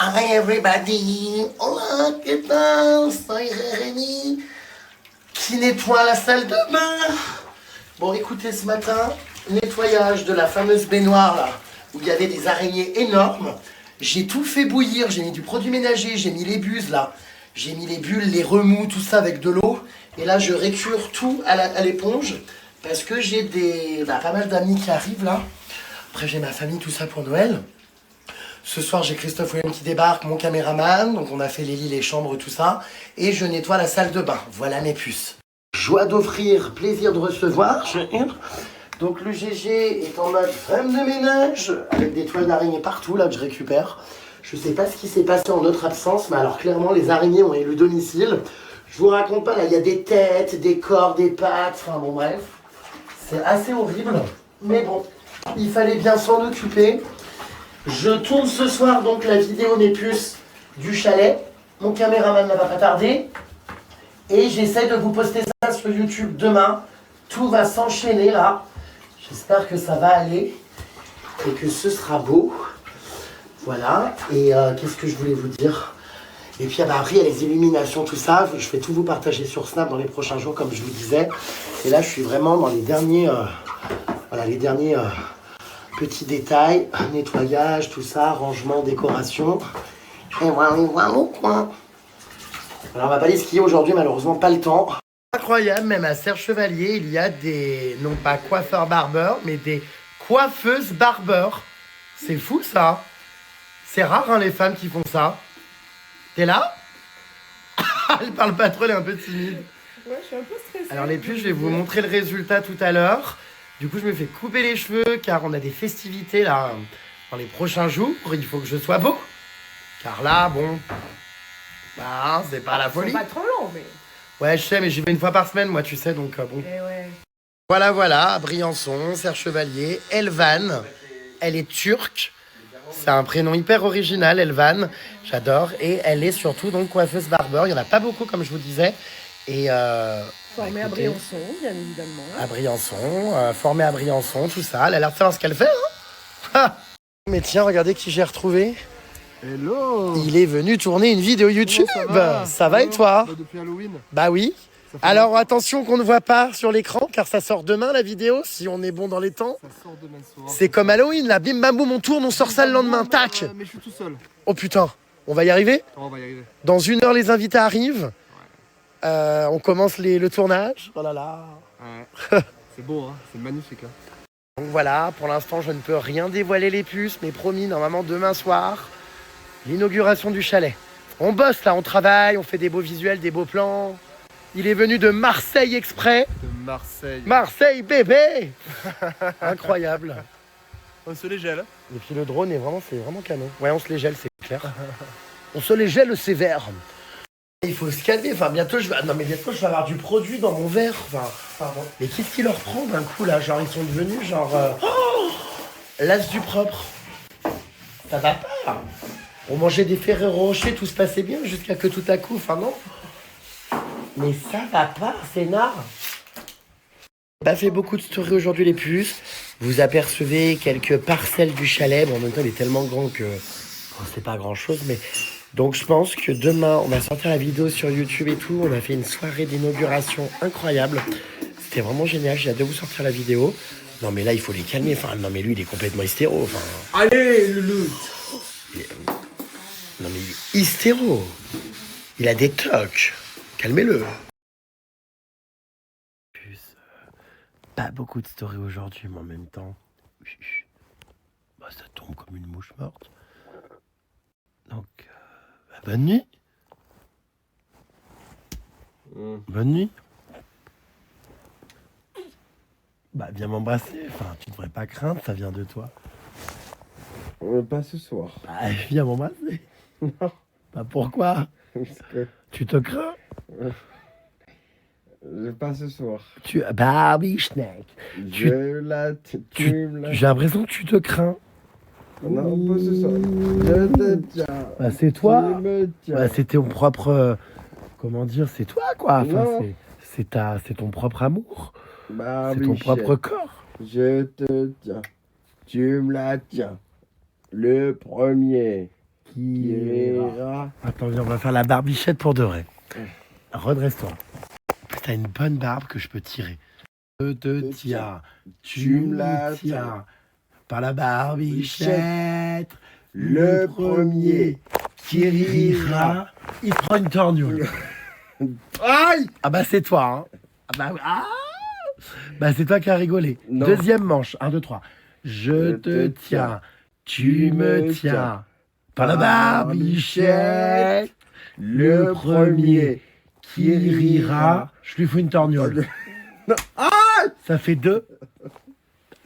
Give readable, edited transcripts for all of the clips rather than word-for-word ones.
Hi everybody! Hola, ¿qué tal? Soy Rémi qui nettoie la salle de bain. Bon, écoutez, ce matin, nettoyage de la fameuse baignoire là, où il y avait des araignées énormes. J'ai tout fait bouillir, j'ai mis du produit ménager, j'ai mis les buses là, j'ai mis les bulles, les remous, tout ça avec de l'eau. Et là, je récure tout à l'éponge parce que j'ai pas mal d'amis qui arrivent là. Après, j'ai ma famille, tout ça pour Noël. Ce soir, j'ai Christophe William qui débarque, mon caméraman. Donc, on a fait les lits, les chambres, tout ça. Et je nettoie la salle de bain. Voilà mes puces. Joie d'offrir, plaisir de recevoir. Donc, le GG est en mode femme de ménage, avec des toiles d'araignée partout, là, que je récupère. Je sais pas ce qui s'est passé en notre absence, mais alors, clairement, les araignées ont élu domicile. Je vous raconte pas, là, il y a des têtes, des corps, des pattes. Enfin, bon, bref. C'est assez horrible. Mais bon, il fallait bien s'en occuper. Je tourne ce soir donc la vidéo mes puces du chalet. Mon caméraman ne va pas tarder. Et j'essaie de vous poster ça sur YouTube demain. Tout va s'enchaîner là. J'espère que ça va aller et que ce sera beau. Voilà. Et qu'est-ce que je voulais vous dire? Et puis après, il y a les illuminations, tout ça. Je vais tout vous partager sur Snap dans les prochains jours, comme je vous disais. Et là, je suis vraiment dans les derniers... petits détails, nettoyage, tout ça, rangement, décoration. Et voilà, quoi. Alors on va pas aller skier aujourd'hui, malheureusement pas le temps. Incroyable, même à Serre Chevalier, il y a des, non pas coiffeurs barbeurs, mais des coiffeuses barbeurs. C'est fou ça. C'est rare hein, les femmes qui font ça. T'es là? Elle parle pas trop, elle est un peu timide. Ouais, je suis un peu stressée. Alors les puces, je vais vous montrer le résultat tout à l'heure. Du coup, je me fais couper les cheveux car on a des festivités là dans les prochains jours. Il faut que je sois beau. Car là, bon, bah, c'est pas la folie. C'est pas trop long, mais... Ouais, je sais, mais j'y vais une fois par semaine, moi, tu sais, donc bon. Eh ouais. Voilà, à Briançon, Serre Chevalier, Elvan. Elle est turque. C'est un prénom hyper original, Elvan. J'adore. Et elle est surtout donc coiffeuse barbeur. Il n'y en a pas beaucoup, comme je vous disais. Et formée à Briançon, bien évidemment. À Briançon, formée à Briançon, tout ça. Elle a l'air de savoir ce qu'elle fait, hein. Mais tiens, regardez qui j'ai retrouvé. Hello. Il est venu tourner une vidéo YouTube. Ça va et toi? Depuis Halloween. Bah oui. Alors attention qu'on ne voit pas sur l'écran, car ça sort demain la vidéo, si on est bon dans les temps. Ça sort demain soir. C'est comme Halloween, là. Bim bam boum, on tourne, on sort ça le lendemain. Tac. Mais je suis tout seul. Oh putain, on va y arriver? On va y arriver. Dans 1 heure, les invités arrivent. On commence le tournage. Oh là là. Ouais. C'est beau, hein. C'est magnifique. Hein. Donc voilà, pour l'instant, je ne peux rien dévoiler les puces, mais promis, normalement, demain soir, l'inauguration du chalet. On bosse là, on travaille, on fait des beaux visuels, des beaux plans. Il est venu de Marseille exprès. De Marseille. Marseille, bébé. Incroyable. On se les gèle. Et puis le drone c'est vraiment canon. Ouais, on se les gèle, c'est clair. On se les gèle sévère. Il faut se calmer, enfin bientôt je vais avoir du produit dans mon verre. Enfin, pardon. Mais qu'est-ce qui leur prend d'un coup là? Genre ils sont devenus genre l'as du propre. Ça va pas. On mangeait des Ferrero Rocher, tout se passait bien jusqu'à que tout à coup, enfin non. Mais ça va pas, c'est nard. Pas fait beaucoup de stories aujourd'hui les puces. Vous apercevez quelques parcelles du chalet. Bon, en même temps il est tellement grand que c'est pas grand chose, mais donc je pense que demain on va sortir la vidéo sur YouTube et tout. On a fait une soirée d'inauguration incroyable. C'était vraiment génial, j'ai hâte de vous sortir la vidéo. Non mais là il faut les calmer, enfin non mais lui il est complètement hystéro. Enfin... Allez, Loulou. Non mais il est hystéro. Il a des tocs. Calmez-le. Pas beaucoup de stories aujourd'hui, mais en même temps, bah, ça tombe comme une mouche morte. Donc, bonne nuit. Bonne nuit. Bah, viens m'embrasser. Enfin, tu devrais pas craindre, ça vient de toi. Pas ce soir. Bah, viens m'embrasser. Non. Bah, pourquoi? Parce que Tu te crains? pas ce soir. Barbie Schneck. J'ai l'impression que tu te crains. Non, pas ce soir. Je te tiens. Bah, c'est toi. Tu me tiens. Bah, c'est ton propre... comment dire? C'est toi, quoi. Enfin, Non. c'est ton propre amour. Bah, C'est ton propre corps. Je te tiens. Tu me la tiens. Le premier. qui Ira. Attends, viens, on va faire la barbichette pour de vrai. Redresse-toi. T'as une bonne barbe que je peux tirer. Je te tiens, tu me la tiens. Par la barbichette, le premier qui rira, il prend une torgnole. Aïe! Ah bah c'est toi, hein. Bah c'est toi qui as rigolé. Non. Deuxième manche, 1, 2, 3. Je te tiens, tu me tiens. Par la barbichette, le premier qui rira, je lui fous une torgnole. Ça fait 2.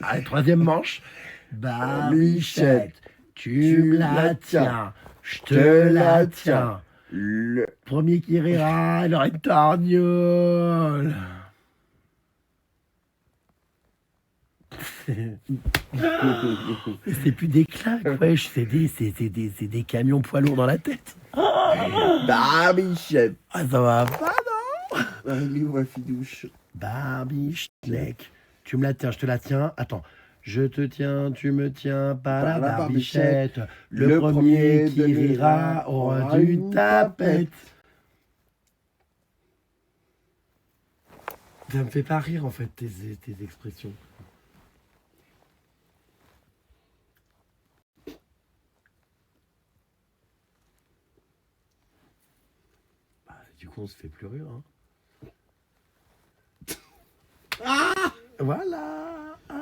Allez, troisième manche. Barbichette, tu me la tiens, je te la tiens. Le... Premier qui rira, il aura une torgnole. C'est plus des claques, wesh, c'est des camions poids lourds dans la tête. Barbichette. Ah, ça va pas, non? Allez, ma fidouche. Barbichette, tu me la tiens, je te la tiens. Attends. Je te tiens, tu me tiens, pas la Par la barbichette. Le premier qui rira aura une tapette. Ça me fait pas rire en fait tes expressions. Bah, du coup on se fait plus rire. Hein. Ah, voilà. Ah.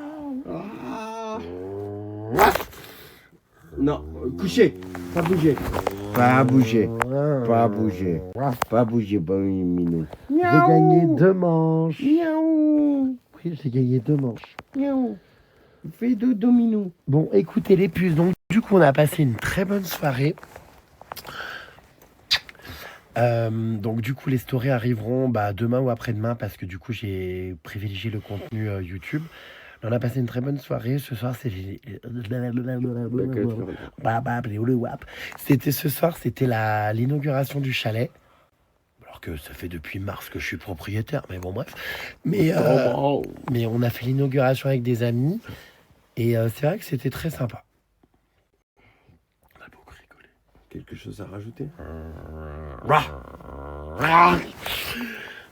Non, coucher. Pas bouger. Pas bouger. Pas bouger. Pas bouger, bon minou. J'ai gagné 2 manches. Miaou. Oui, j'ai gagné 2 manches. Miaou. Fais dodo, minou. Bon, écoutez les puces, donc du coup on a passé une très bonne soirée. Donc du coup les stories arriveront demain ou après-demain parce que du coup j'ai privilégié le contenu YouTube. On a passé une très bonne soirée. Ce soir c'était l'inauguration du chalet. Alors que ça fait depuis mars que je suis propriétaire, mais bon bref. Mais on a fait l'inauguration avec des amis et c'est vrai que c'était très sympa. On a beaucoup rigolé. Quelque chose à rajouter?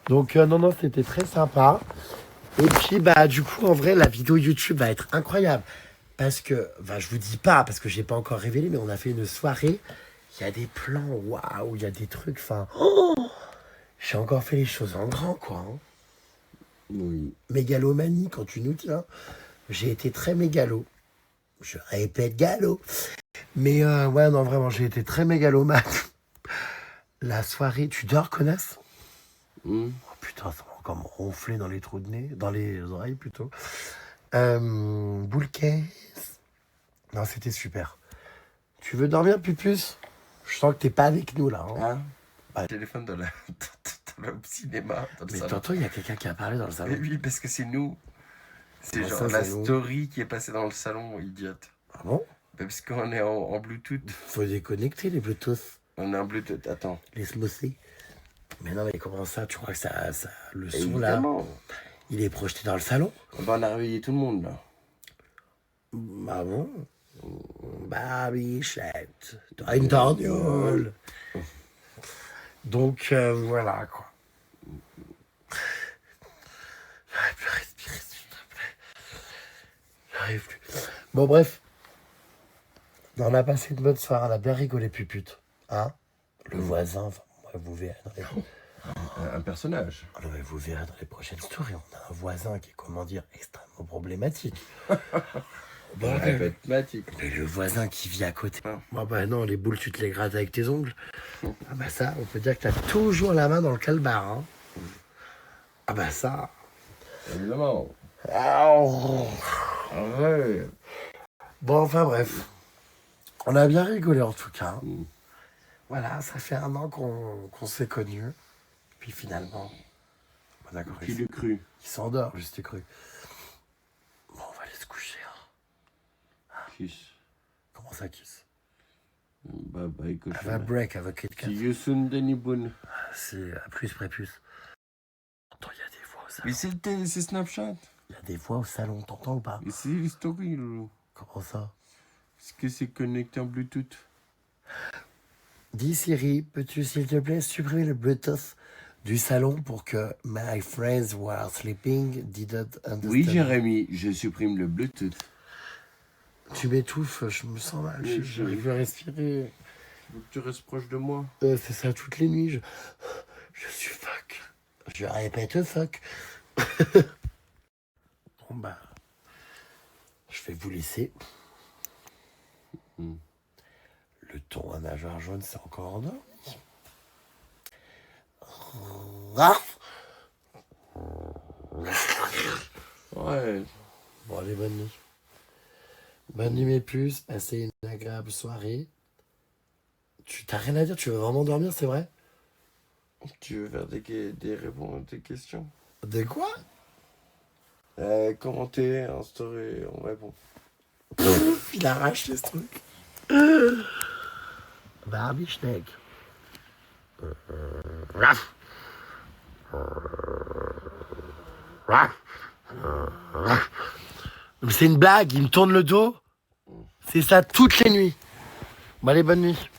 Donc non, c'était très sympa. Et puis du coup en vrai la vidéo YouTube va être incroyable. Parce que, je vous dis pas, parce que j'ai pas encore révélé, mais on a fait une soirée. Il y a des plans, waouh, il y a des trucs, j'ai encore fait les choses en grand, quoi. Hein. Oui. Mégalomanie, quand tu nous tiens. J'ai été très mégalo. Je répète galop. Mais ouais, non, vraiment, j'ai été très mégalomane. La soirée, tu dors, connasse? Oh putain, ça va encore me ronfler dans les trous de nez, dans les oreilles plutôt. Boule caisse. Non, c'était super. Tu veux dormir, Pupus? Je sens que t'es pas avec nous là. Hein. Le téléphone dans le cinéma, dans le Mais salon. tantôt, il y a quelqu'un qui a parlé dans le salon. Mais oui, parce que c'est nous. C'est Comment genre ça, la c'est nous? story qui est passée dans le salon, idiote. Ah bon? Parce qu'on est en Bluetooth. Faut déconnecter les Bluetooth, On est en Bluetooth, attends. les smossés. Mais non, mais comment ça? Tu crois que ça le son Évidemment. là, il est projeté dans le salon? On a réveillé tout le monde là. Ah bon? Barbichette, t'as une torgnole. Donc voilà quoi. J'arrive plus à respirer, s'il te plaît. J'arrive plus. Bon bref. On a passé une bonne soirée, on a bien rigolé, pupute. Hein? Le voisin, vous verrez dans les... Un personnage. Ah non, mais vous verrez dans les prochaines stories. On a un voisin qui est, comment dire, extrêmement problématique. Répétmatique. Mais le voisin qui vit à côté. Ah. Bah non, les boules, tu te les grattes avec tes ongles. Ah bah ça, on peut dire que t'as toujours la main dans le calbar. Hein. Ah bah ça. Évidemment. Ouais. Bon, enfin bref. On a bien rigolé en tout cas. Voilà, ça fait 1 an qu'on s'est connus. Puis finalement... Bon, d'accord, Qui l'eût cru? il s'endort, je t'ai cru. Bon, on va aller se coucher. Hein. Kiss. Comment ça, kiss? Bye bye, cochon. Have a break avec Kit Kat. See you soon, Danny Boone. C'est à plus, prépuce. Attends, il y a des voix au salon. Mais c'est Snapchat. Il y a des voix au salon, t'entends ou pas? Mais c'est une story, Loulou. Comment ça? Est-ce que c'est connecté en Bluetooth? Dis Siri, peux-tu s'il te plaît supprimer le Bluetooth du salon pour que my friends who are sleeping didn't understand. Oui, Jérémy, je supprime le Bluetooth. Tu m'étouffes, je me sens mal, Oui, j'arrive à respirer. Faut que tu restes proche de moi. C'est ça, toutes les nuits, je suis fuck. Je répète fuck. Bon bah, je vais vous laisser. Le ton à nageur jaune, c'est encore endormi. Ouais. Bon, allez, bonne nuit. Bonne nuit, mes puces. Passez une agréable soirée. Tu t'as rien à dire? Tu veux vraiment dormir, c'est vrai? Tu veux faire des réponses à tes questions? De quoi? Commenter en story, on répond. Il arrache les trucs. Barbie Schneck. C'est une blague, il me tourne le dos. C'est ça toutes les nuits. Bon, allez, bonne nuit.